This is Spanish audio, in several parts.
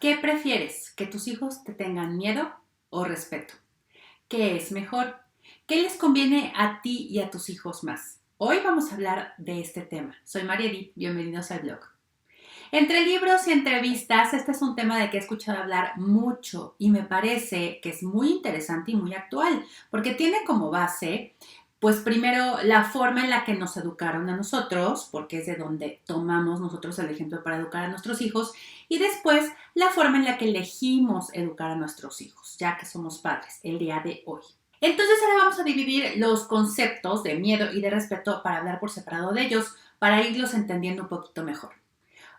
¿Qué prefieres? ¿Que tus hijos te tengan miedo o respeto? ¿Qué es mejor? ¿Qué les conviene a ti y a tus hijos más? Hoy vamos a hablar de este tema. Soy María Edith, bienvenidos al blog. Entre libros y entrevistas, este es un tema de que he escuchado hablar mucho y me parece que es muy interesante y muy actual, porque tiene como base, pues primero la forma en la que nos educaron a nosotros, porque es de donde tomamos nosotros el ejemplo para educar a nuestros hijos, y después la forma en la que elegimos educar a nuestros hijos, ya que somos padres el día de hoy. Entonces ahora vamos a dividir los conceptos de miedo y de respeto para hablar por separado de ellos, para irlos entendiendo un poquito mejor.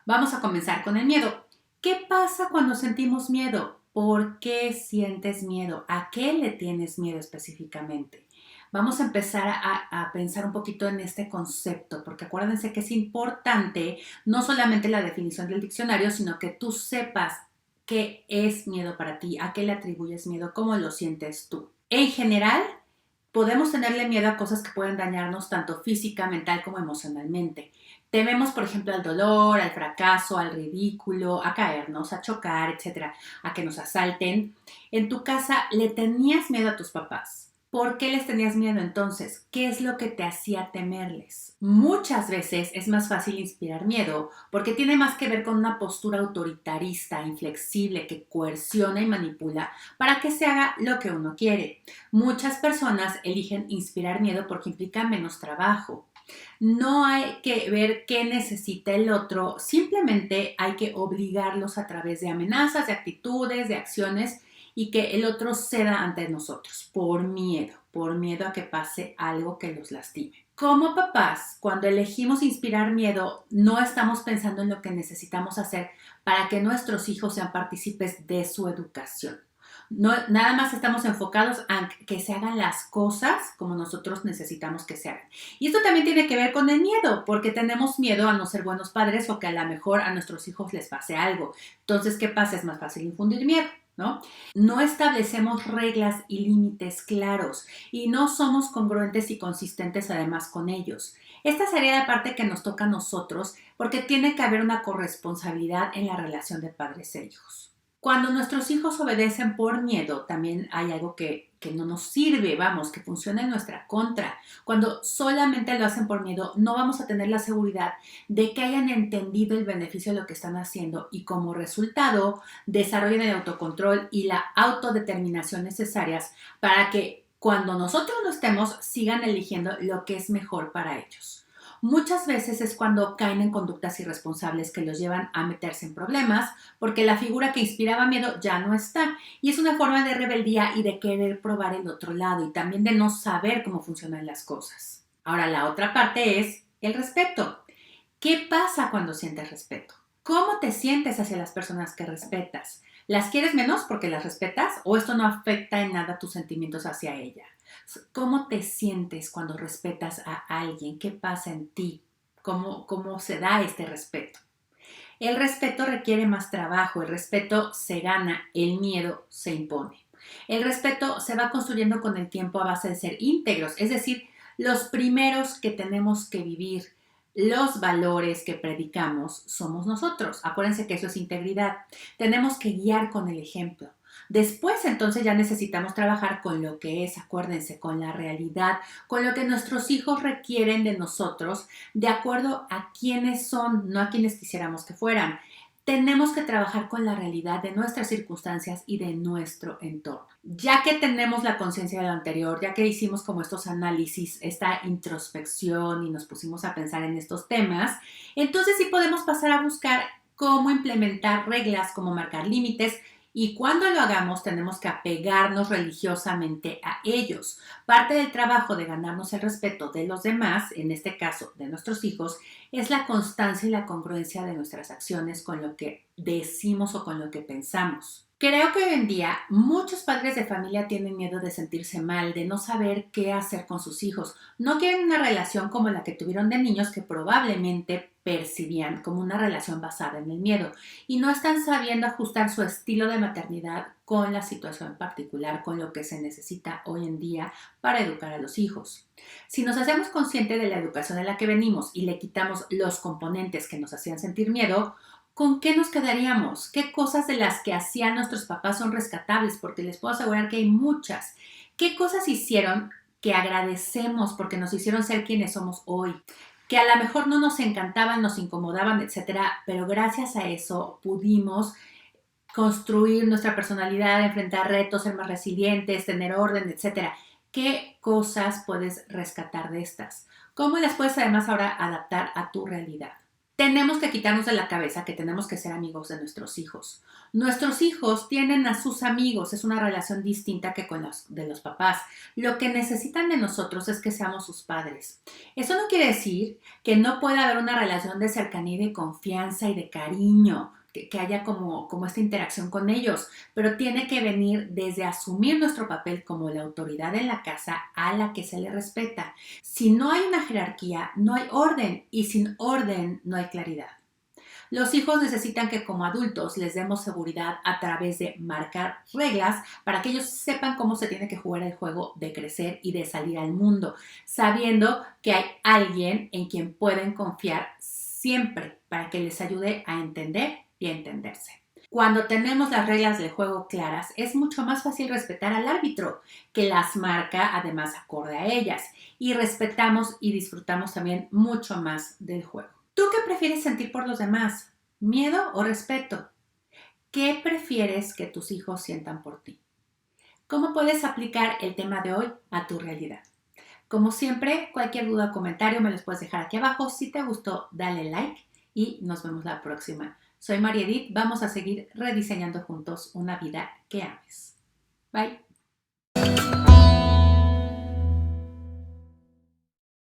Vamos a comenzar con el miedo. ¿Qué pasa cuando sentimos miedo? ¿Por qué sientes miedo? ¿A qué le tienes miedo específicamente? Vamos a empezar a pensar un poquito en este concepto, porque acuérdense que es importante no solamente la definición del diccionario, sino que tú sepas qué es miedo para ti, a qué le atribuyes miedo, cómo lo sientes tú. En general, podemos tenerle miedo a cosas que pueden dañarnos tanto física, mental como emocionalmente. Tememos, por ejemplo, al dolor, al fracaso, al ridículo, a caernos, a chocar, etcétera, a que nos asalten. En tu casa, ¿le tenías miedo a tus papás? ¿Por qué les tenías miedo entonces? ¿Qué es lo que te hacía temerles? Muchas veces es más fácil inspirar miedo porque tiene más que ver con una postura autoritarista, inflexible, que coerciona y manipula para que se haga lo que uno quiere. Muchas personas eligen inspirar miedo porque implica menos trabajo. No hay que ver qué necesita el otro, simplemente hay que obligarlos a través de amenazas, de actitudes, de acciones y que el otro ceda ante nosotros por miedo a que pase algo que los lastime. Como papás, cuando elegimos inspirar miedo, no estamos pensando en lo que necesitamos hacer para que nuestros hijos sean partícipes de su educación. No, nada más estamos enfocados a que se hagan las cosas como nosotros necesitamos que se hagan. Y esto también tiene que ver con el miedo, porque tenemos miedo a no ser buenos padres o que a lo mejor a nuestros hijos les pase algo. Entonces, ¿qué pasa? Es más fácil infundir miedo, ¿no? No establecemos reglas y límites claros y no somos congruentes y consistentes además con ellos. Esta sería la parte que nos toca a nosotros porque tiene que haber una corresponsabilidad en la relación de padres e hijos. Cuando nuestros hijos obedecen por miedo, también hay algo que no nos sirve, vamos, que funciona en nuestra contra. Cuando solamente lo hacen por miedo, no vamos a tener la seguridad de que hayan entendido el beneficio de lo que están haciendo y como resultado desarrollen el autocontrol y la autodeterminación necesarias para que cuando nosotros no estemos sigan eligiendo lo que es mejor para ellos. Muchas veces es cuando caen en conductas irresponsables que los llevan a meterse en problemas porque la figura que inspiraba miedo ya no está. Y es una forma de rebeldía y de querer probar el otro lado y también de no saber cómo funcionan las cosas. Ahora, la otra parte es el respeto. ¿Qué pasa cuando sientes respeto? ¿Cómo te sientes hacia las personas que respetas? ¿Las quieres menos porque las respetas o esto no afecta en nada tus sentimientos hacia ella? ¿Cómo te sientes cuando respetas a alguien? ¿Qué pasa en ti? ¿Cómo se da este respeto? El respeto requiere más trabajo, el respeto se gana, el miedo se impone. El respeto se va construyendo con el tiempo a base de ser íntegros, es decir, los primeros que tenemos que vivir los valores que predicamos somos nosotros. Acuérdense que eso es integridad. Tenemos que guiar con el ejemplo. Después, entonces, ya necesitamos trabajar con lo que es, acuérdense, con la realidad, con lo que nuestros hijos requieren de nosotros, de acuerdo a quiénes son, no a quienes quisiéramos que fueran. Tenemos que trabajar con la realidad de nuestras circunstancias y de nuestro entorno. Ya que tenemos la conciencia de lo anterior, ya que hicimos como estos análisis, esta introspección y nos pusimos a pensar en estos temas, entonces sí podemos pasar a buscar cómo implementar reglas, cómo marcar límites, y cuando lo hagamos tenemos que apegarnos religiosamente a ellos. Parte del trabajo de ganarnos el respeto de los demás, en este caso de nuestros hijos, es la constancia y la congruencia de nuestras acciones con lo que decimos o con lo que pensamos. Creo que hoy en día muchos padres de familia tienen miedo de sentirse mal, de no saber qué hacer con sus hijos. No quieren una relación como la que tuvieron de niños que probablemente percibían como una relación basada en el miedo y no están sabiendo ajustar su estilo de maternidad con la situación particular, con lo que se necesita hoy en día para educar a los hijos. Si nos hacemos conscientes de la educación en la que venimos y le quitamos los componentes que nos hacían sentir miedo, ¿con qué nos quedaríamos? ¿Qué cosas de las que hacían nuestros papás son rescatables? Porque les puedo asegurar que hay muchas. ¿Qué cosas hicieron que agradecemos porque nos hicieron ser quienes somos hoy? Que a lo mejor no nos encantaban, nos incomodaban, etcétera, pero gracias a eso pudimos construir nuestra personalidad, enfrentar retos, ser más resilientes, tener orden, etcétera. ¿Qué cosas puedes rescatar de estas? ¿Cómo las puedes además ahora adaptar a tu realidad? Tenemos que quitarnos de la cabeza que tenemos que ser amigos de nuestros hijos. Nuestros hijos tienen a sus amigos, es una relación distinta que con los de los papás. Lo que necesitan de nosotros es que seamos sus padres. Eso no quiere decir que no pueda haber una relación de cercanía y de confianza y de cariño, que haya como esta interacción con ellos, pero tiene que venir desde asumir nuestro papel como la autoridad en la casa a la que se le respeta. Si no hay una jerarquía, no hay orden y sin orden no hay claridad. Los hijos necesitan que como adultos les demos seguridad a través de marcar reglas para que ellos sepan cómo se tiene que jugar el juego de crecer y de salir al mundo, sabiendo que hay alguien en quien pueden confiar siempre para que les ayude a entender y a entenderse. Cuando tenemos las reglas del juego claras, es mucho más fácil respetar al árbitro, que las marca además acorde a ellas, y respetamos y disfrutamos también mucho más del juego. ¿Tú qué prefieres sentir por los demás? ¿Miedo o respeto? ¿Qué prefieres que tus hijos sientan por ti? ¿Cómo puedes aplicar el tema de hoy a tu realidad? Como siempre, cualquier duda o comentario me los puedes dejar aquí abajo. Si te gustó, dale like y nos vemos la próxima. Soy María Edith, vamos a seguir rediseñando juntos una vida que ames. Bye.